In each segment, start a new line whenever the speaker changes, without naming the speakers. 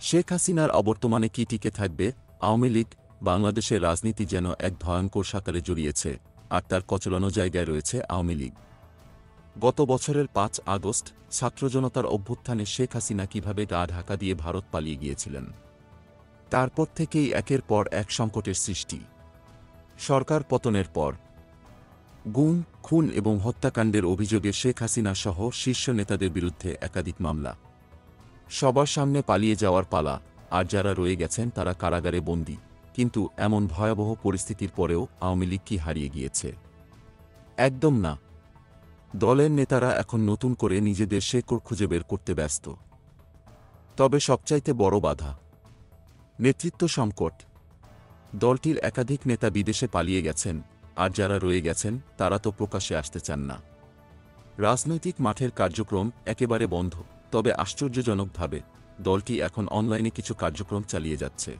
শেখ হাসিনার অবর্তমানে কি টিকে থাকবে? আওয়ামী লীগ বাংলাদেশের রাজনীতি যেন এক ভয়ঙ্কর সাঁতারে জড়িয়েছে, আর তার কচলানো জায়গায় রয়েছে আওয়ামী লীগ। গত বছরের ৫ আগস্ট ছাত্র জনতার অভ্যুত্থানে শেখ হাসিনা কিভাবে গা ঢাকা দিয়ে ভারত পালিয়ে গিয়েছিলেন। তারপর থেকেই একের পর এক সংকটের সৃষ্টি। সরকার পতনের পর গুম, খুন এবং হত্যাকাণ্ডের অভিযোগে শেখ হাসিনা সহ শীর্ষ নেতাদের বিরুদ্ধে একাধিক মামলা। সবার সামনে পালিয়ে যাওয়ার পালা, আর যারা রয়ে গেছেন তারা কারাগারে বন্দী। কিন্তু এমন ভয়াবহ পরিস্থিতির পরেও আওয়ামী লীগ কি হারিয়ে গিয়েছে? একদম না। দলের নেতারা এখন নতুন করে নিজেদের শেকড় খুঁজে বের করতে ব্যস্ত। তবে সবচাইতে বড় বাধা নেতৃত্ব সংকট। দলটির একাধিক নেতা বিদেশে পালিয়ে গেছেন, আর যারা রয়ে গেছেন তারা তো প্রকাশ্যে আসতে চান না। রাজনৈতিক মাঠের কার্যক্রম একেবারে বন্ধ। তবে আশ্চর্যজনকভাবে দলটি এখন অনলাইনে কিছু কার্যক্রম চালিয়ে যাচ্ছে।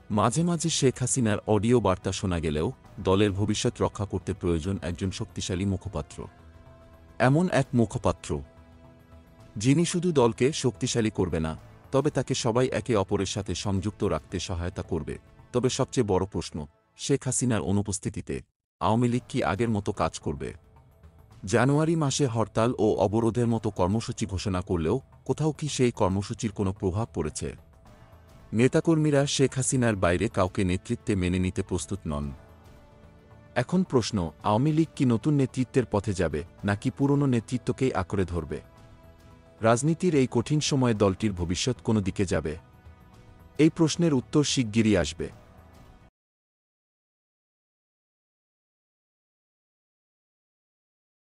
মাঝে মাঝে শেখ হাসিনার অডিও বার্তা শোনা গেলেও দলের ভবিষ্যৎ রক্ষা করতে প্রয়োজন একজন শক্তিশালী মুখপাত্র। এমন এক মুখপাত্র যিনি শুধু দলকে শক্তিশালী করবে না, তবে তাকে সবাই একে অপরের সাথে সংযুক্ত রাখতে সহায়তা করবে। তবে সবচেয়ে বড় প্রশ্ন, শেখ হাসিনার অনুপস্থিতিতে আওয়ামী লীগ কি আগের মতো কাজ করবে? জানুয়ারি মাসে হরতাল ও অবরোধের মতো কর্মসূচি ঘোষণা করলেও কোথাও কি সেই কর্মসূচির কোনো প্রভাব পড়েছে? নেতাকর্মীরা শেখ হাসিনার বাইরে কাউকে নেতৃত্বে মেনে নিতে প্রস্তুত নন। এখন প্রশ্ন, আওয়ামী লীগ কি নতুন নেতৃত্বের পথে যাবে, নাকি পুরনো নেতৃত্বকেই আঁকড়ে ধরবে? রাজনীতির এই কঠিন সময়ে দলটির ভবিষ্যৎ কোনো দিকে যাবে? এই প্রশ্নের উত্তর শিগগিরই আসবে।